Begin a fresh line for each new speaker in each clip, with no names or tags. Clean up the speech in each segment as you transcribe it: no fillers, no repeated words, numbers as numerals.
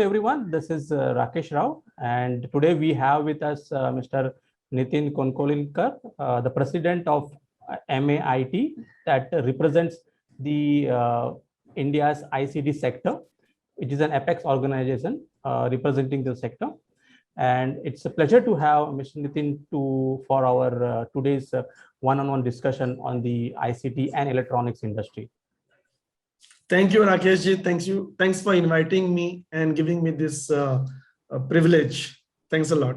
Everyone, this is Rakesh Rao, and today we have with us Mr. Nitin Konkolinkar, the president of MAIT, that represents the India's ICT sector. It is an apex organization representing the sector, and it's a pleasure to have Mr. Nitin for our today's one-on-one discussion on the ICT and electronics industry.
Thank you, Rakesh ji. Thanks for inviting me and giving me this privilege. Thanks a lot.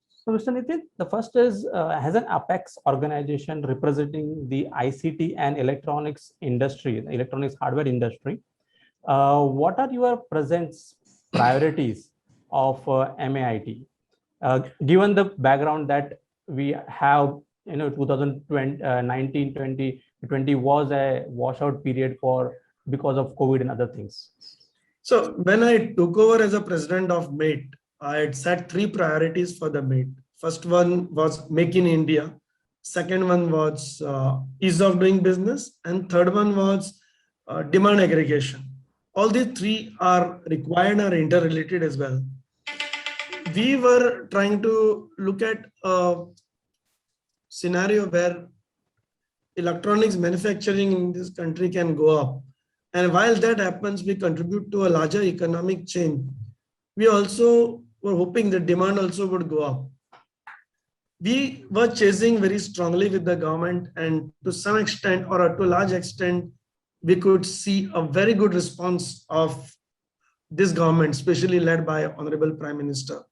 So, Mr. Nitin, the first is as an apex organization representing the ICT and electronics industry, the electronics hardware industry. What are your present priorities of MAIT? Given the background that we have, 2019, 2020 was a washout period because of COVID and other things.
So when I took over as a president of MAIT, I had set 3 priorities for the MAIT. First one was Make in India. Second one was ease of doing business. And third one was demand aggregation. All these 3 are required or interrelated as well. We were trying to look at a scenario where electronics manufacturing in this country can go up. And while that happens, we contribute to a larger economic chain. We also were hoping that demand also would go up. We were chasing very strongly with the government, and to some extent or to a large extent, we could see a very good response of this government, especially led by Honorable Prime Minister.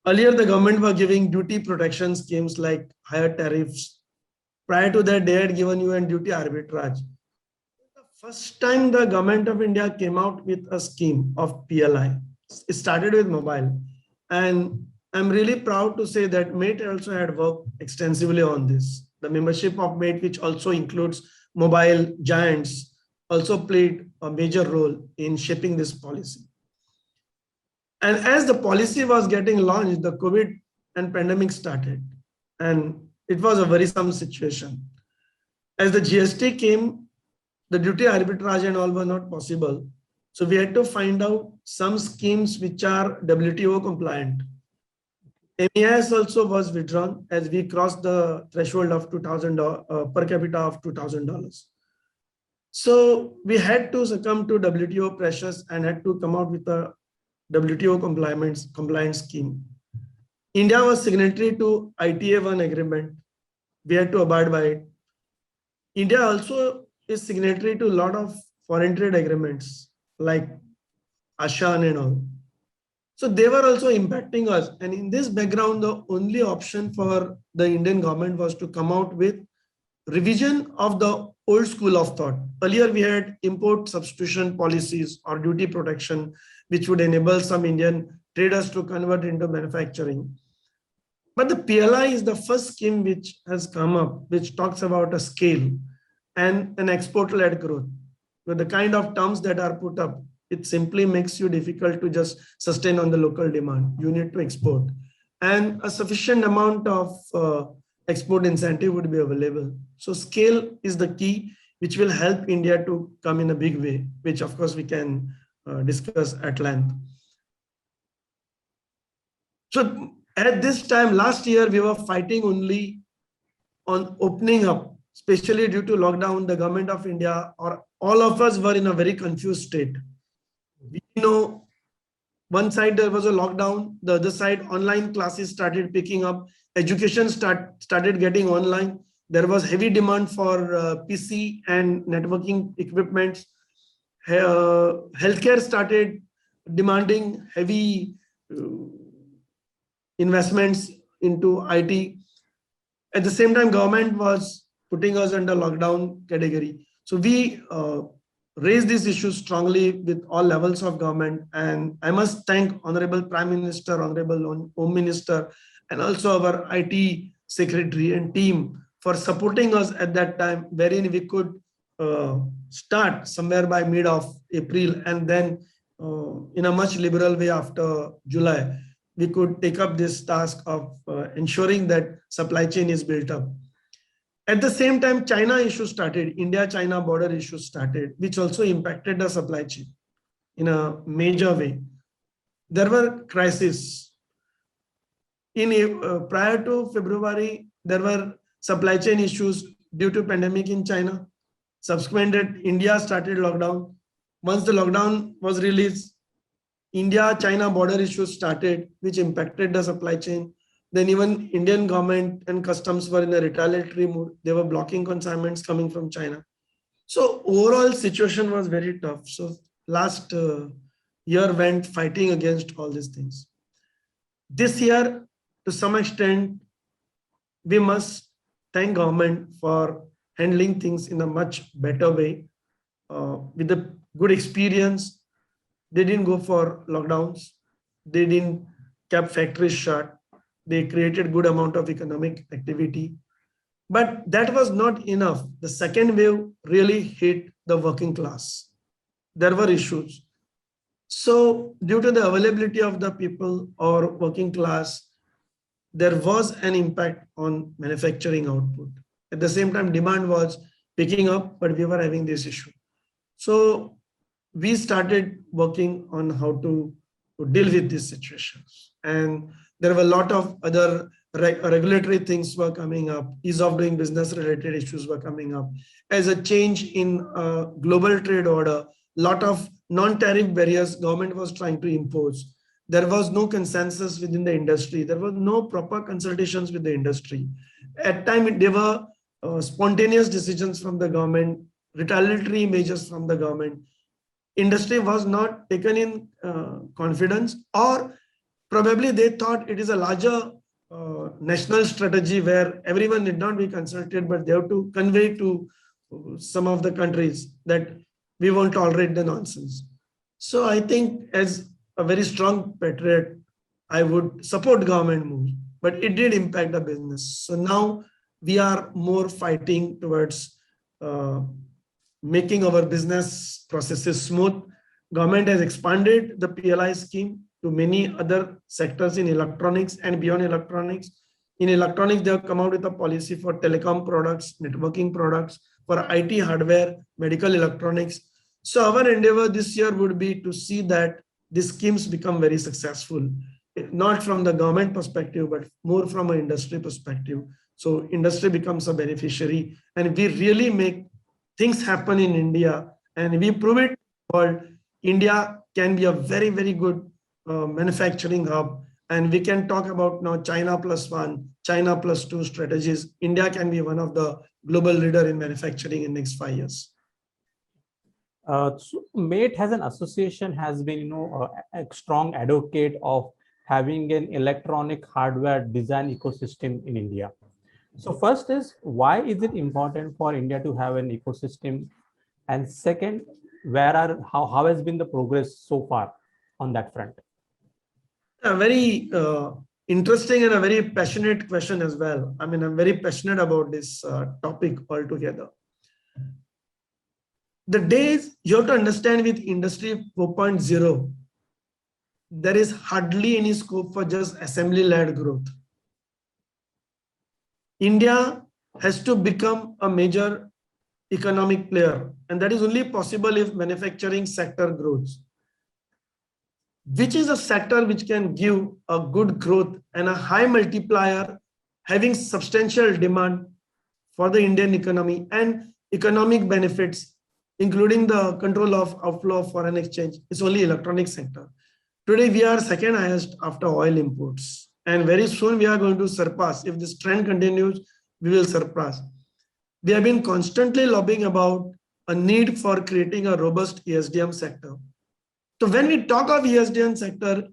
Earlier, the government were giving duty protection schemes like higher tariffs. Prior to that, they had given you a duty arbitrage. The first time the government of India came out with a scheme of PLI, it started with mobile. And I'm really proud to say that MAIT also had worked extensively on this. The membership of MAIT, which also includes mobile giants, also played a major role in shaping this policy. And as the policy was getting launched, the COVID and pandemic started. And it was a worrisome situation. As the GST came, the duty arbitrage and all were not possible. So we had to find out some schemes which are WTO compliant. MEIS also was withdrawn as we crossed the threshold of $2,000 per capita of $2,000. So we had to succumb to WTO pressures and had to come out with a WTO compliance scheme. India was signatory to ITA-1 agreement. We had to abide by it. India also is signatory to a lot of foreign trade agreements like ASEAN and all. So they were also impacting us. And in this background, the only option for the Indian government was to come out with revision of the old school of thought. Earlier, we had import substitution policies or duty protection, which would enable some Indian traders to convert into manufacturing. But the PLI is the first scheme which has come up, which talks about a scale and an export-led growth. With the kind of terms that are put up, it simply makes you difficult to just sustain on the local demand. You need to export. And a sufficient amount of export incentive would be available. So scale is the key, which will help India to come in a big way, which of course we can discuss at length. So at this time, last year, we were fighting only on opening up, especially due to lockdown. The government of India or all of us were in a very confused state. We know one side there was a lockdown, the other side online classes started picking up, education started getting online. There was heavy demand for PC and networking equipment. Healthcare started demanding heavy investments into IT. At the same time, government was putting us under lockdown category. So we raised this issue strongly with all levels of government. And I must thank Honorable Prime Minister, Honorable Home Minister, and also our IT Secretary and team for supporting us at that time, wherein we could start somewhere by mid of April, and then in a much liberal way after July, we could take up this task of ensuring that supply chain is built up. At the same time, China issue started, India-China border issue started, which also impacted the supply chain. in a major way. There were crises. Prior to February, there were supply chain issues due to pandemic in China. Subsequent, India started lockdown. Once the lockdown was released, India-China border issues started, which impacted the supply chain. Then even Indian government and customs were in a retaliatory mood. They were blocking consignments coming from China. So overall situation was very tough. So last year went fighting against all these things. This year, to some extent, we must thank government for handling things in a much better way. With a good experience, they didn't go for lockdowns. They didn't keep factories shut. They created good amount of economic activity. But that was not enough. The second wave really hit the working class. There were issues. So due to the availability of the people or working class, there was an impact on manufacturing output. At the same time, demand was picking up, but we were having this issue. So we started working on how to deal with these situations. And there were a lot of other regulatory things were coming up. Ease of doing business related issues were coming up. As a change in global trade order, lot of non-tariff barriers government was trying to impose. There was no consensus within the industry. There was no proper consultations with the industry. At times, there were spontaneous decisions from the government, retaliatory measures from the government. Industry was not taken in confidence, or probably they thought it is a larger national strategy where everyone need not be consulted, but they have to convey to some of the countries that we won't tolerate the nonsense. So I think as a very strong patriot, I would support government moves, but it did impact the business. So now we are more fighting towards making our business processes smooth. Government has expanded the PLI scheme to many other sectors in electronics and beyond electronics. In electronics, they have come out with a policy for telecom products, networking products, for IT hardware, medical electronics. So our endeavor this year would be to see that these schemes become very successful, not from the government perspective, but more from an industry perspective. So industry becomes a beneficiary, and we really make things happen in India, and we prove it for India can be a very, very good manufacturing hub. And we can talk about now China +1, China +2 strategies. India can be one of the global leader in manufacturing in next 5 years.
So MATE has an association has been, a strong advocate of having an electronic hardware design ecosystem in India. So first is, why is it important for India to have an ecosystem? And second, how has been the progress so far on that front?
A very interesting and a very passionate question as well. I mean, I'm very passionate about this topic altogether. The days you have to understand with Industry 4.0, there is hardly any scope for just assembly-led growth. India has to become a major economic player, and that is only possible if manufacturing sector grows, which is a sector which can give a good growth and a high multiplier, having substantial demand for the Indian economy and economic benefits, including the control of outflow of foreign exchange. It's only electronic sector. Today, we are second highest after oil imports. And very soon we are going to surpass. If this trend continues, we will surpass. We have been constantly lobbying about a need for creating a robust ESDM sector. So when we talk of ESDM sector,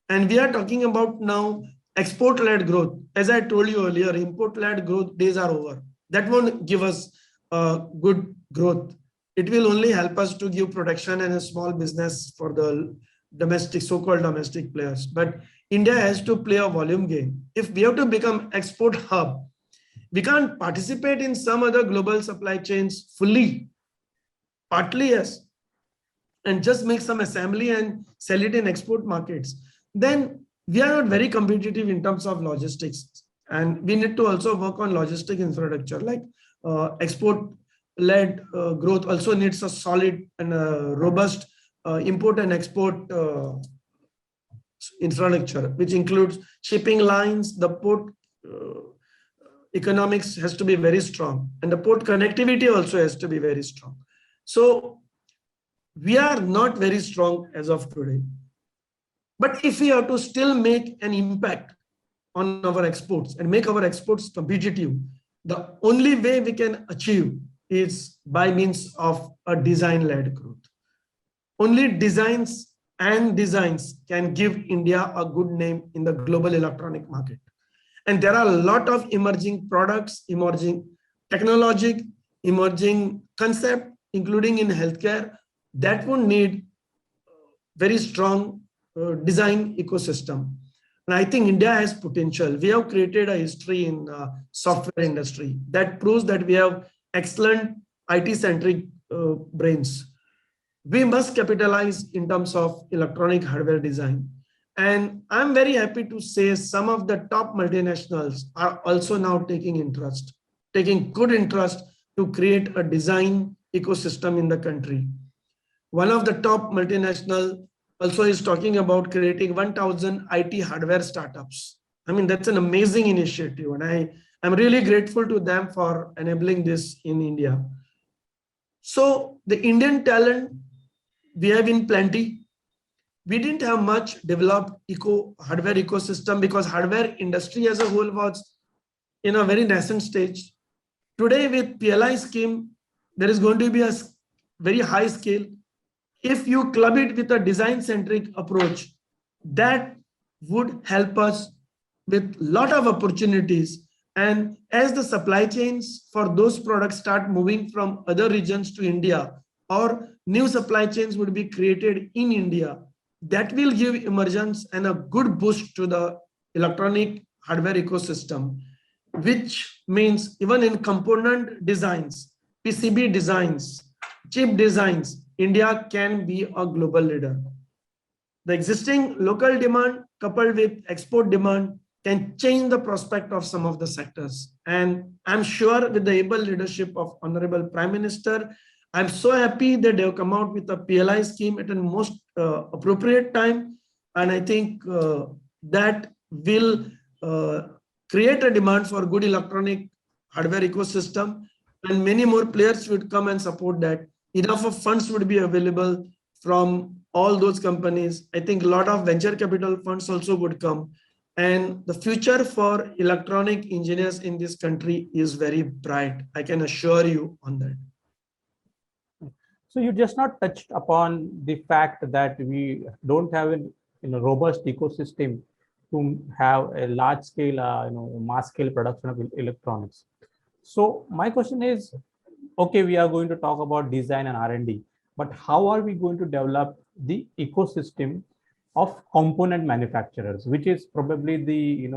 and we are talking about now export-led growth, as I told you earlier, import-led growth days are over. That won't give us good growth. It will only help us to give protection and a small business for the domestic, so-called domestic players. But India has to play a volume game. If we have to become export hub, we can't participate in some other global supply chains fully, partly yes, and just make some assembly and sell it in export markets. Then we are not very competitive in terms of logistics. And we need to also work on logistic infrastructure, like export-led growth also needs a solid and robust import and export infrastructure, which includes shipping lines. The port economics has to be very strong, and the port connectivity also has to be very strong. So we are not very strong as of today. But if we have to still make an impact on our exports and make our exports competitive, the only way we can achieve is by means of a design-led growth. Only designs can give India a good name in the global electronic market. And there are a lot of emerging products, emerging technology, emerging concept, including in healthcare, that would need very strong design ecosystem. And I think India has potential. We have created a history in software industry that proves that we have excellent IT-centric brains. We must capitalize in terms of electronic hardware design. And I'm very happy to say some of the top multinationals are also now taking good interest to create a design ecosystem in the country. One of the top multinational also is talking about creating 1,000 IT hardware startups. I mean, that's an amazing initiative, and I'm really grateful to them for enabling this in India. So the Indian talent we have in plenty. We didn't have much developed hardware ecosystem because hardware industry as a whole was in a very nascent stage. Today with PLI scheme, there is going to be a very high scale. If you club it with a design-centric approach, that would help us with a lot of opportunities. And as the supply chains for those products start moving from other regions to India, or new supply chains would be created in India, that will give emergence and a good boost to the electronic hardware ecosystem, which means even in component designs, PCB designs, chip designs, India can be a global leader. The existing local demand coupled with export demand can change the prospect of some of the sectors. And I'm sure with the able leadership of Honorable Prime Minister, I'm so happy that they have come out with a PLI scheme at the most appropriate time. And I think that will create a demand for good electronic hardware ecosystem, and many more players would come and support that. Enough of funds would be available from all those companies. I think a lot of venture capital funds also would come. And the future for electronic engineers in this country is very bright. I can assure you on that.
So you just not touched upon the fact that we don't have a robust ecosystem to have a large scale, mass scale production of electronics. So my question is, okay, we are going to talk about design and R&D, but how are we going to develop the ecosystem of component manufacturers, which is probably the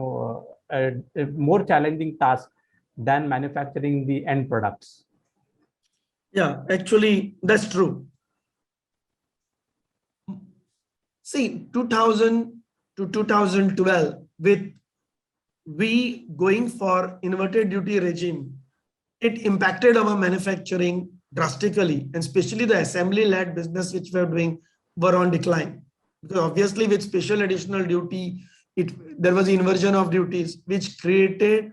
a more challenging task than manufacturing the end products?
Yeah, actually, that's true. See, 2000 to 2012, with we going for inverted duty regime, it impacted our manufacturing drastically, and especially the assembly-led business which we are doing were on decline. Because obviously with special additional duty, there was inversion of duties, which created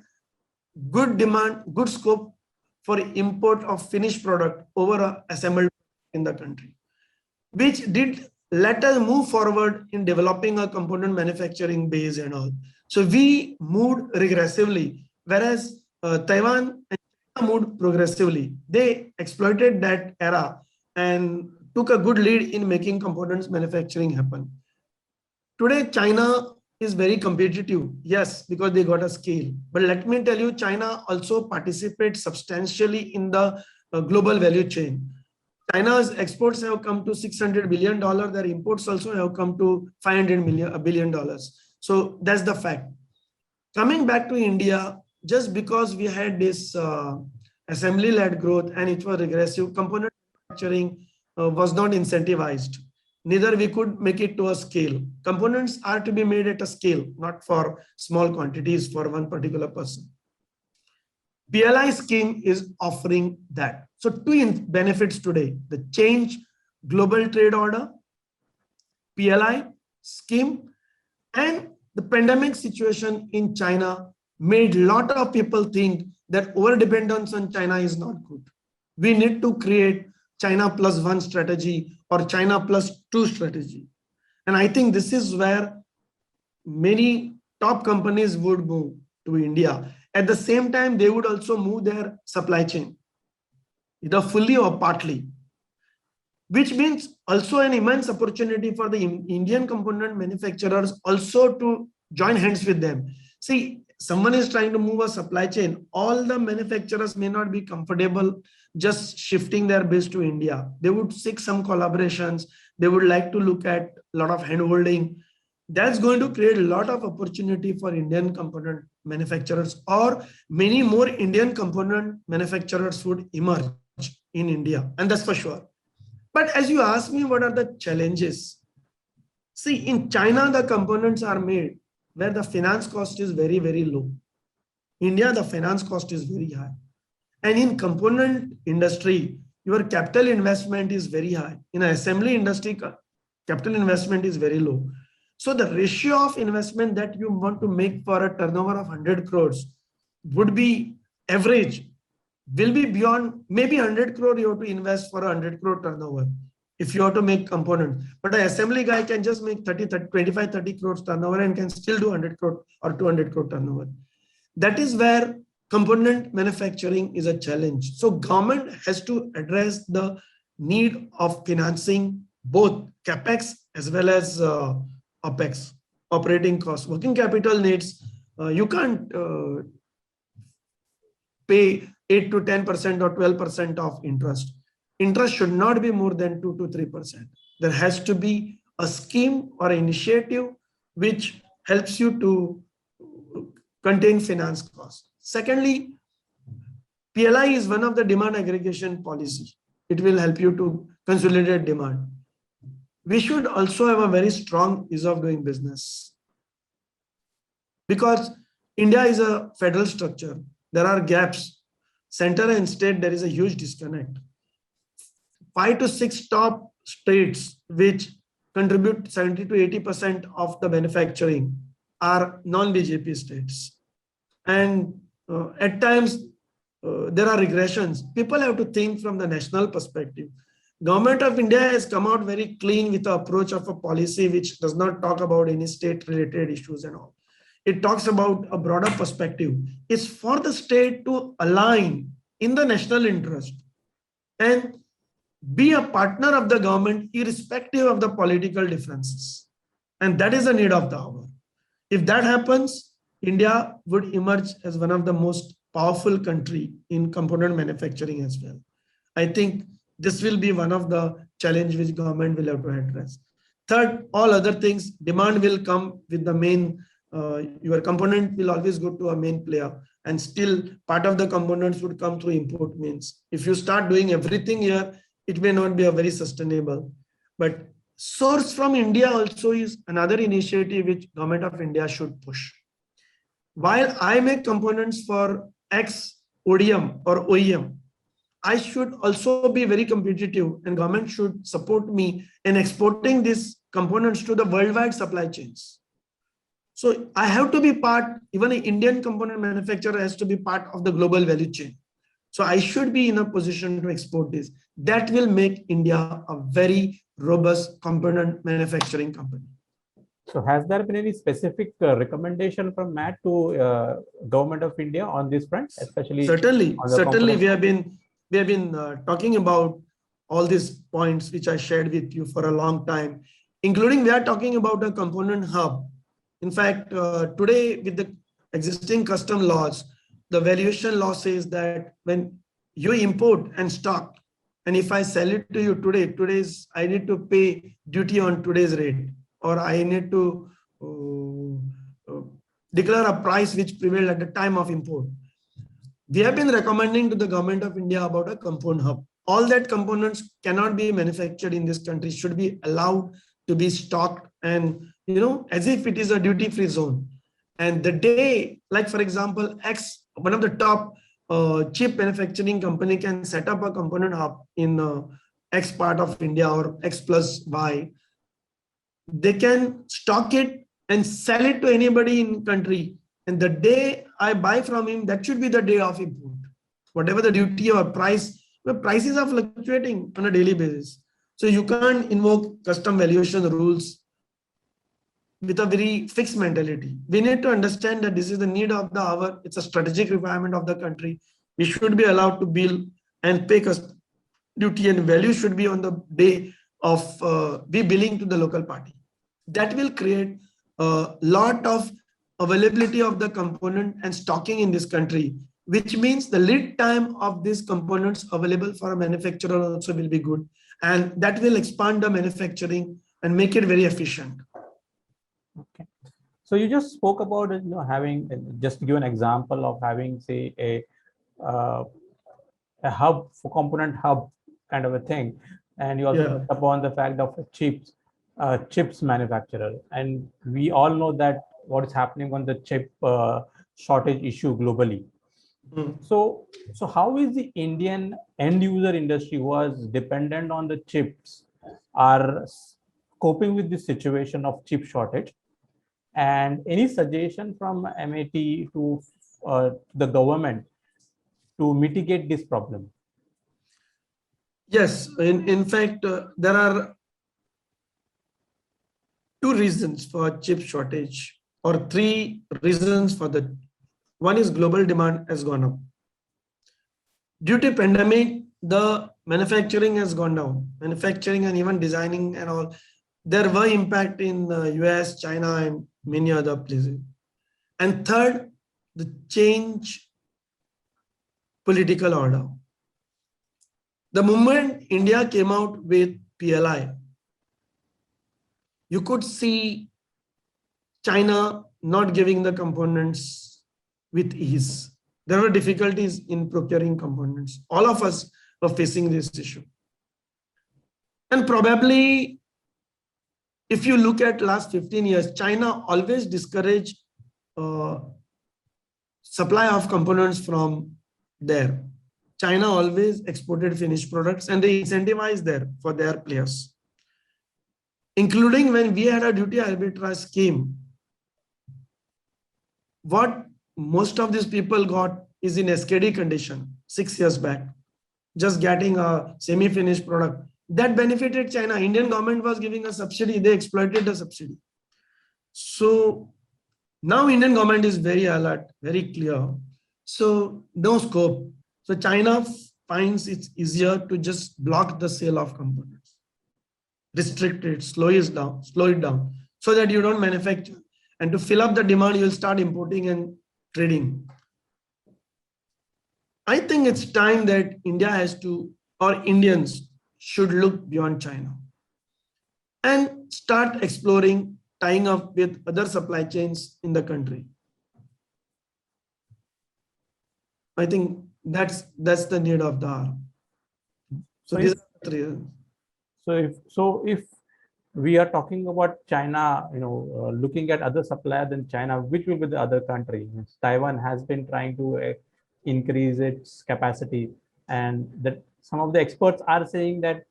good demand, good scope for import of finished product over assembled in the country, which did let us move forward in developing a component manufacturing base and all. So we moved regressively, whereas Taiwan and China moved progressively. They exploited that era and took a good lead in making components manufacturing happen. Today, China is very competitive, yes, because they got a scale. But let me tell you, China also participates substantially in the global value chain. China's exports have come to $600 billion. Their imports also have come to $500 billion. So that's the fact. Coming back to India, just because we had this assembly-led growth and it was regressive, component manufacturing was not incentivized. Neither we could make it to a scale. Components are to be made at a scale, not for small quantities for one particular person. PLI scheme is offering that. So two benefits today: the change global trade order PLI scheme and the pandemic situation in China made a lot of people think that over dependence on China is not good. We need to create China plus one strategy or China plus two strategy. And I think this is where many top companies would move to India. At the same time, they would also move their supply chain, either fully or partly, which means also an immense opportunity for the Indian component manufacturers also to join hands with them. See, someone is trying to move a supply chain. All the manufacturers may not be comfortable just shifting their base to India. They would seek some collaborations. They would like to look at a lot of handholding. That's going to create a lot of opportunity for Indian component manufacturers, or many more Indian component manufacturers would emerge in India, and that's for sure. But as you ask me, what are the challenges? See, in China, the components are made where the finance cost is very, very low. India, the finance cost is very high. And in component industry, your capital investment is very high. In an assembly industry, capital investment is very low. So the ratio of investment that you want to make for a turnover of 100 crores would be average, will be beyond maybe 100 crore you have to invest for a 100 crore turnover if you have to make components. But an assembly guy can just make 25, 30 crores turnover and can still do 100 crore or 200 crore turnover. That is where component manufacturing is a challenge. So government has to address the need of financing both CapEx as well as OpEx, operating costs. Working capital needs, you can't pay 8 to 10% or 12% of interest. Interest should not be more than 2 to 3%. There has to be a scheme or initiative which helps you to contain finance costs. Secondly, PLI is one of the demand aggregation policy. It will help you to consolidate demand. We should also have a very strong ease of doing business, because India is a federal structure. There are gaps. Center and state, there is a huge disconnect. 5 to 6 top states which contribute 70 to 80% of the manufacturing are non-BJP states. And at times, there are regressions. People have to think from the national perspective. Government of India has come out very clean with the approach of a policy which does not talk about any state-related issues and all. It talks about a broader perspective. It's for the state to align in the national interest and be a partner of the government irrespective of the political differences. And that is the need of the hour. If that happens, India would emerge as one of the most powerful country in component manufacturing as well. I think this will be one of the challenges which government will have to address. Third, all other things, demand will come with the main, your component will always go to a main player, and still part of the components would come through import means. If you start doing everything here, it may not be a very sustainable. But source from India also is another initiative which government of India should push. While I make components for X ODM or OEM, I should also be very competitive, and government should support me in exporting these components to the worldwide supply chains. So I have to be part, even an Indian component manufacturer has to be part of the global value chain. So I should be in a position to export this. That will make India a very robust component manufacturing company.
So has there been any specific recommendation from MAT to Government of India on this front, especially?
Certainly we have been talking about all these points which I shared with you for a long time, including we are talking about a component hub. In fact, today with the existing custom laws, the valuation law says that when you import and stock, and if I sell it to you today, I need to pay duty on today's rate, or I need to declare a price which prevailed at the time of import. We have been recommending to the government of India about a component hub. All that components cannot be manufactured in this country should be allowed to be stocked, and as if it is a duty-free zone. And the day, like for example, X, one of the top chip manufacturing company can set up a component hub in X part of India or X plus Y. they can stock it and sell it to anybody in country. And the day I buy from him, that should be the day of import. Whatever the duty or price, the prices are fluctuating on a daily basis. So you can't invoke custom valuation rules with a very fixed mentality. We need to understand that this is the need of the hour. It's a strategic requirement of the country. We should be allowed to bill and pay custom duty, and value should be on the day of be billing to the local party. That will create a lot of availability of the component and stocking in this country, which means the lead time of these components available for a manufacturer also will be good. And that will expand the manufacturing and make it very efficient.
Okay. So you just spoke about it, having, just to give an example of having, say, a hub, for component hub kind of a thing, and you also touched upon the fact of chips manufacturer, and we all know that what is happening on the chip shortage issue globally. So how is the Indian end user industry, who was dependent on the chips, are coping with this situation of chip shortage? And any suggestion from MAT to the government to mitigate this problem?
Yes, in fact, there are two reasons for chip shortage, or three reasons for the. One is global demand has gone up. Due to pandemic, the manufacturing has gone down. Manufacturing and even designing and all, there were impact in US, China, and many other places. And third, the change political order. The moment India came out with PLI, you could see China not giving the components with ease. There were difficulties in procuring components. All of us were facing this issue. And probably, if you look at last 15 years, China always discouraged supply of components from there. China always exported finished products, and they incentivized there for their players. Including when we had a duty arbitrage scheme, what most of these people got is in SKD condition 6 years back, just getting a semi-finished product. That benefited China. Indian government was giving a subsidy, they exploited the subsidy. So now Indian government is very alert, very clear. So no scope. So China finds it's easier to just block the sale of components, restrict it, slow it down, so that you don't manufacture. And to fill up the demand, you'll start importing and trading. I think it's time that India has to, or Indians should look beyond China and start exploring, tying up with other supply chains in the country. I think that's the need of the hour. So these are the three reasons.
So if we are talking about China, looking at other suppliers than China, which will be the other country? Taiwan has been trying to increase its capacity, and that some of the experts are saying that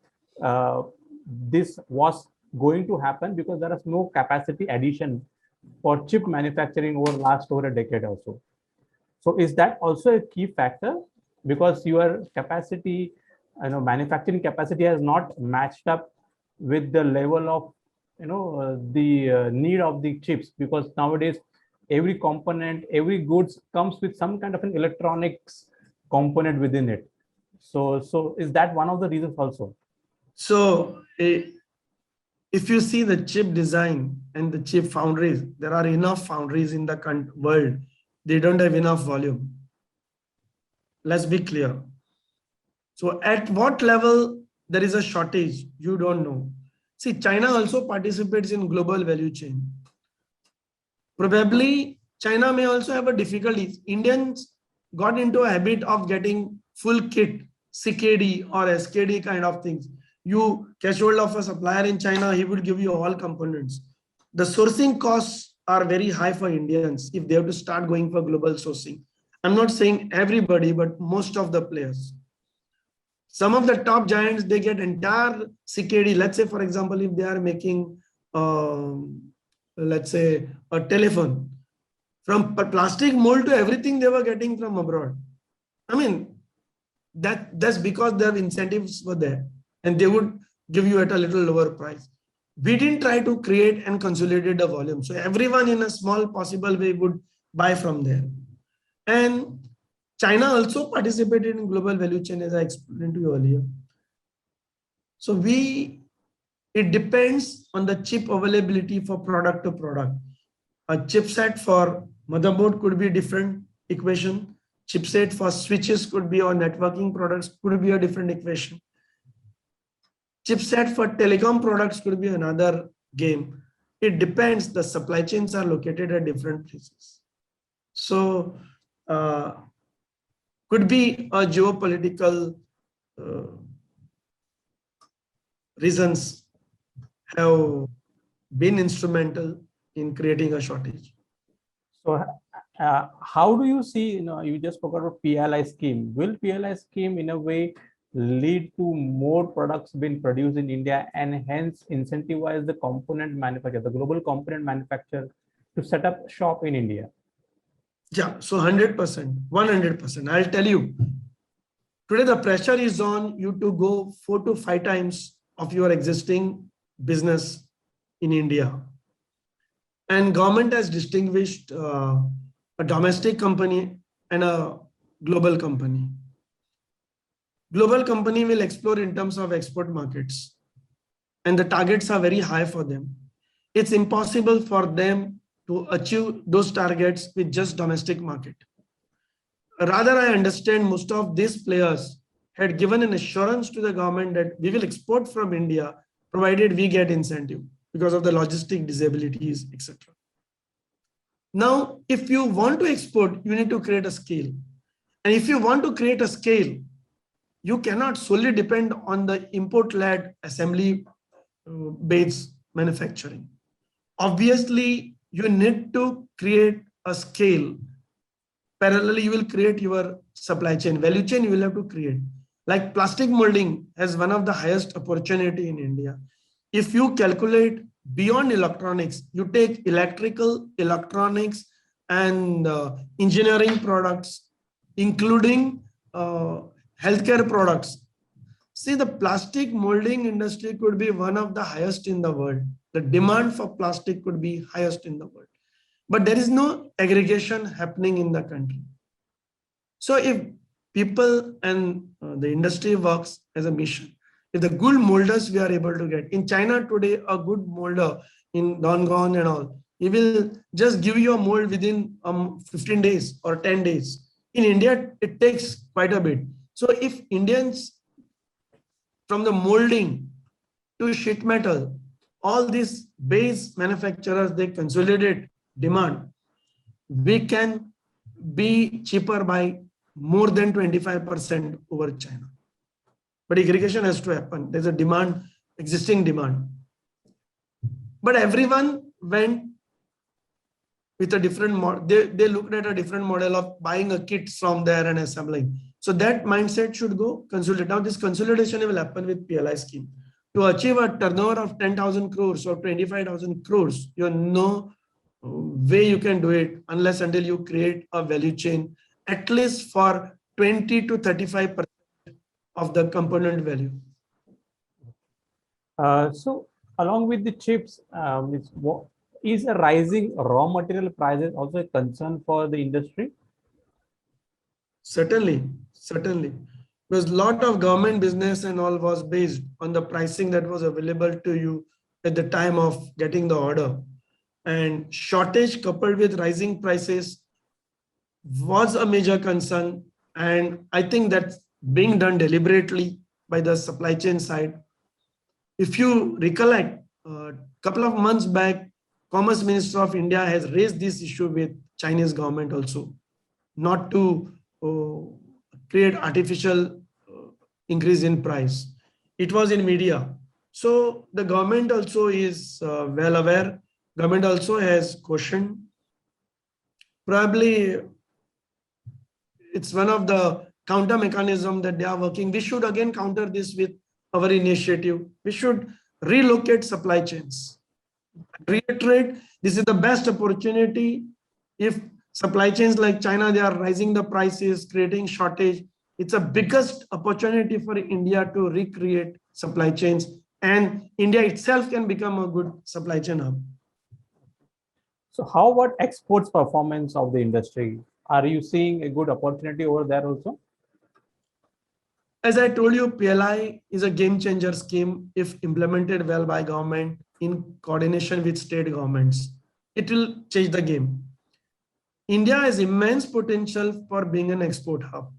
this was going to happen because there is no capacity addition for chip manufacturing over a decade or so. So is that also a key factor, because your capacity, manufacturing capacity has not matched up with the level of, the need of the chips, because nowadays every component, every goods comes with some kind of an electronics component within it. So is that one of the reasons also?
So if you see the chip design and the chip foundries, there are enough foundries in the world. They don't have enough volume. Let's be clear. So at what level there is a shortage, you don't know. See, China also participates in global value chain. Probably China may also have a difficulty. Indians got into a habit of getting full kit, CKD or SKD kind of things. You catch hold of a supplier in China, he will give you all components. The sourcing costs are very high for Indians if they have to start going for global sourcing. I'm not saying everybody, but most of the players. Some of the top giants, they get entire CKD. Let's say, for example, if they are making let's say a telephone. From plastic mold to everything they were getting from abroad. I mean, that's because their incentives were there and they would give you at a little lower price. We didn't try to create and consolidate the volume. So everyone in a small possible way would buy from there. And China also participated in global value chain, as I explained to you earlier. So it depends on the chip availability for product to product. A chipset for motherboard could be a different equation. Chipset for switches could be, or networking products could be a different equation. Chipset for telecom products could be another game. It depends. The supply chains are located at different places. So could be a geopolitical reasons have been instrumental in creating a shortage.
So how do you see, you just spoke about PLI scheme. Will PLI scheme in a way lead to more products being produced in India and hence incentivize the component manufacturer, the global component manufacturer to set up shop in India?
Yeah, so 100%, 100%. I'll tell you, today the pressure is on you to go 4 to 5 times of your existing business in India. And government has distinguished a domestic company and a global company. Global company will explore in terms of export markets, and the targets are very high for them. It's impossible for them to achieve those targets with just domestic market. Rather, I understand most of these players had given an assurance to the government that we will export from India, provided we get incentive because of the logistic disabilities, etc. Now, if you want to export, you need to create a scale. And if you want to create a scale, you cannot solely depend on the import-led assembly-based manufacturing. Obviously, you need to create a scale. Parallelly, you will create your supply chain, value chain you will have to create. Like plastic molding has one of the highest opportunity in India. If you calculate beyond electronics, you take electrical, electronics, and engineering products, including healthcare products. See, the plastic molding industry could be one of the highest in the world. The demand for plastic could be highest in the world. But there is no aggregation happening in the country. So if people and the industry works as a mission, if the good molders we are able to get, in China today, a good molder in Dongguan and all, he will just give you a mold within 15 days or 10 days. In India, it takes quite a bit. So if Indians, from the molding to sheet metal, all these base manufacturers, they consolidate demand, we can be cheaper by more than 25% over China. But aggregation has to happen. There's a demand, existing demand. But everyone went with a different model. They looked at a different model of buying a kit from there and assembling. So that mindset should go consolidate. Now this consolidation will happen with PLI scheme. To achieve a turnover of 10,000 crores or 25,000 crores, you have no way you can do it unless until you create a value chain, at least for 20 to 35% of the component value.
So along with the chips, is a rising raw material prices also a concern for the industry?
Certainly, certainly. Because a lot of government business and all was based on the pricing that was available to you at the time of getting the order. And shortage coupled with rising prices was a major concern. And I think that's being done deliberately by the supply chain side. If you recollect, a couple of months back, Commerce Minister of India has raised this issue with Chinese government also, not to create artificial increase in price. It was in media. So the government also is well aware. Government also has cautioned. Probably it's one of the counter mechanism that they are working. We should again counter this with our initiative. We should relocate supply chains. Reiterate, this is the best opportunity. If supply chains like China, they are rising the prices, creating shortage. It's a biggest opportunity for India to recreate supply chains, and India itself can become a good supply chain hub.
So how about exports performance of the industry? Are you seeing a good opportunity over there also?
As I told you, PLI is a game changer scheme if implemented well by government in coordination with state governments. It will change the game. India has immense potential for being an export hub.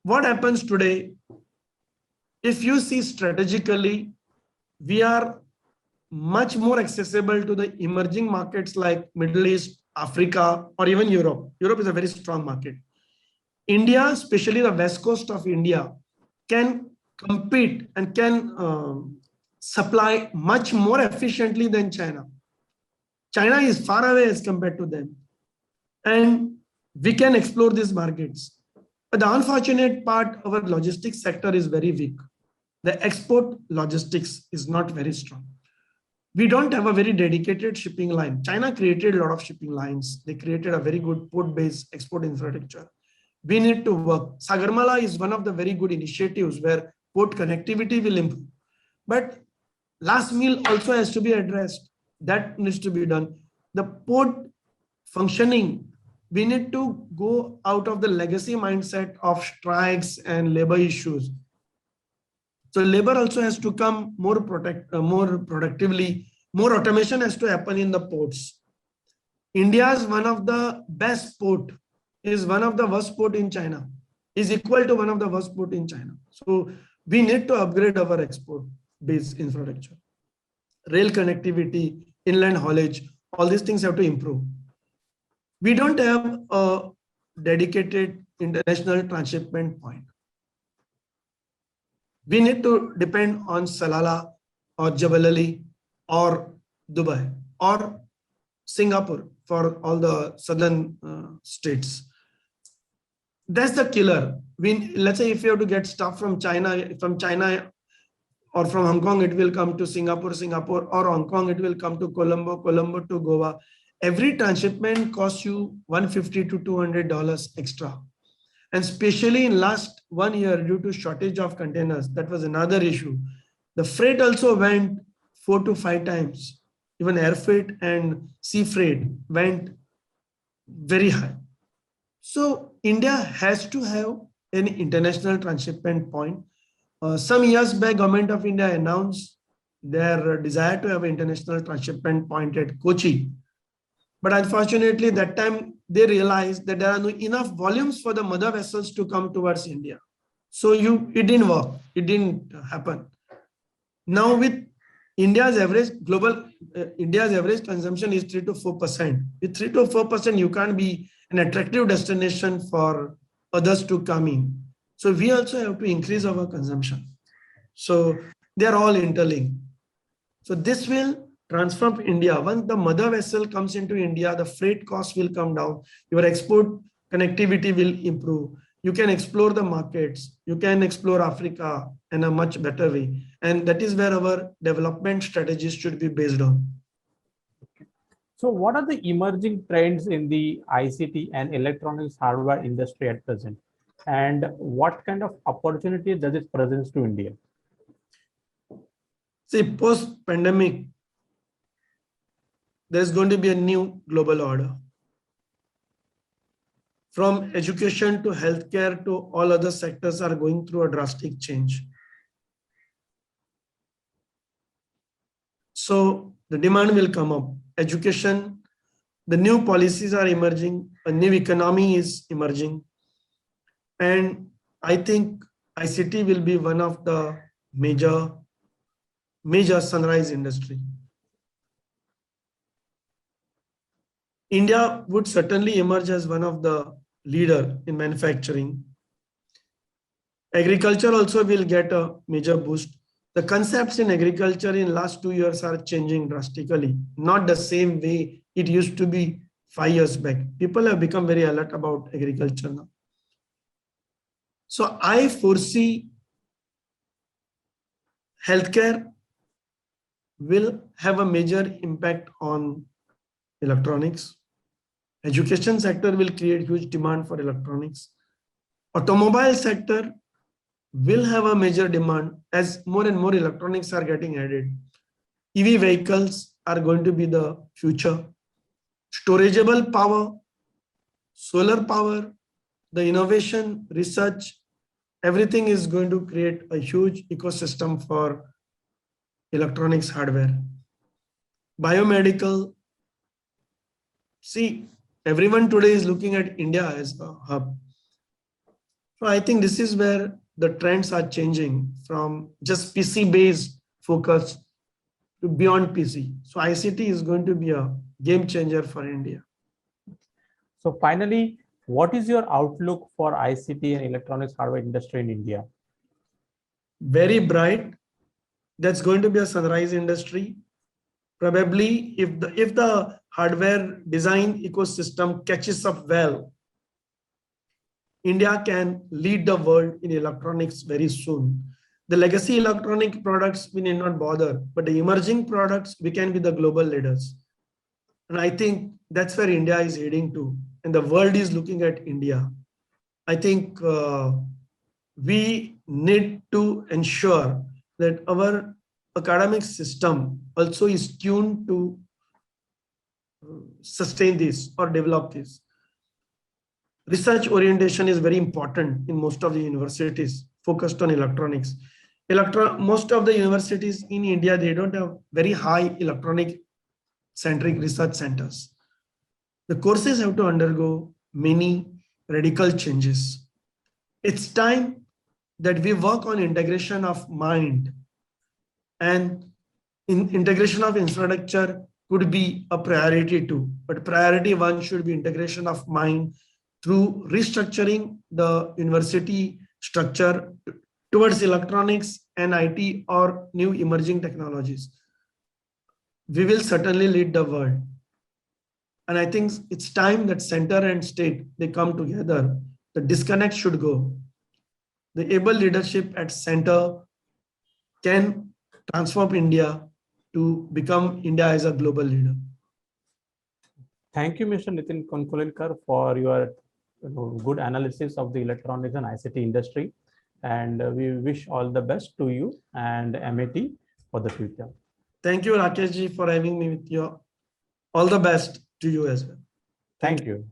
What happens today? If you see strategically, we are much more accessible to the emerging markets like Middle East, Africa, or even Europe. Europe is a very strong market. India, especially the west coast of India, can compete and can supply much more efficiently than China. China is far away as compared to them. And we can explore these markets. But the unfortunate part, our logistics sector is very weak. The export logistics is not very strong. We don't have a very dedicated shipping line. China created a lot of shipping lines. They created a very good port-based export infrastructure. We need to work. Sagarmala is one of the very good initiatives where port connectivity will improve. But last mile also has to be addressed. That needs to be done. The port functioning, we need to go out of the legacy mindset of strikes and labor issues. So labor also has to come more productively. More automation has to happen in the ports. India is one of the best port, is one of the worst port in China, is equal to one of the worst port in China. So we need to upgrade our export-based infrastructure. Rail connectivity, inland haulage, all these things have to improve. We don't have a dedicated international transshipment point. We need to depend on Salalah or Jebel Ali or Dubai or Singapore for all the southern states. That's the killer. Let's say if you have to get stuff from China or from Hong Kong, it will come to Singapore, or Hong Kong, it will come to Colombo to Goa. Every transshipment costs you $150 to $200 extra. And especially in last 1 year, due to shortage of containers, that was another issue. The freight also went 4 to 5 times. Even air freight and sea freight went very high. So India has to have an international transshipment point. Some years back, Government of India announced their desire to have an international transshipment point at Kochi. But unfortunately, that time they realized that there are no enough volumes for the mother vessels to come towards India. So it didn't work. It didn't happen. Now with India's average consumption is 3 to 4%. With 3 to 4%, you can't be an attractive destination for others to come in. So we also have to increase our consumption. So they're all interlinked. So this will transform India. Once the mother vessel comes into India, the freight cost will come down. Your export connectivity will improve. You can explore the markets. You can explore Africa in a much better way. And that is where our development strategies should be based on.
So what are the emerging trends in the ICT and electronics hardware industry at present? And what kind of opportunity does it present to India?
See, post-pandemic, there's going to be a new global order. From education to healthcare to all other sectors are going through a drastic change. So the demand will come up. Education, the new policies are emerging, a new economy is emerging. And I think ICT will be one of the major sunrise industry. India would certainly emerge as one of the leader in manufacturing. Agriculture also will get a major boost. The concepts in agriculture in last 2 years are changing drastically, not the same way it used to be 5 years back. People have become very alert about agriculture now. So I foresee healthcare will have a major impact on electronics. Education sector will create huge demand for electronics. Automobile sector will have a major demand as more and more electronics are getting added. EV vehicles are going to be the future. Storageable power, solar power, the innovation, research, everything is going to create a huge ecosystem for electronics hardware. Biomedical. See, everyone today is looking at India as a hub. So I think this is where the trends are changing from just PC based focus to beyond PC. So ICT is going to be a game changer for India.
So finally, what is your outlook for ICT and electronics hardware industry in India?
Very bright. That's going to be a sunrise industry. Probably if the hardware design ecosystem catches up well, India can lead the world in electronics very soon. The legacy electronic products, we need not bother, but the emerging products, we can be the global leaders. And I think that's where India is heading to. And the world is looking at India. I think we need to ensure that our academic system also is tuned to sustain this or develop this. Research orientation is very important in most of the universities focused on electronics. Most of the universities in India, they don't have very high electronic centric research centers. The courses have to undergo many radical changes. It's time that we work on integration of mind, and integration of infrastructure could be a priority too, but priority one should be integration of mind through restructuring the university structure towards electronics and IT or new emerging technologies. We will certainly lead the world. And I think it's time that center and state, they come together. The disconnect should go. The able leadership at center can transform India to become India as a global leader.
Thank you, Mr. Nitin Konkolinkar, for your good analysis of the electronics and ICT industry. And we wish all the best to you and MAT for the future.
Thank you, Rakeshji, for having me with you. All the best to you as well.
Thank you.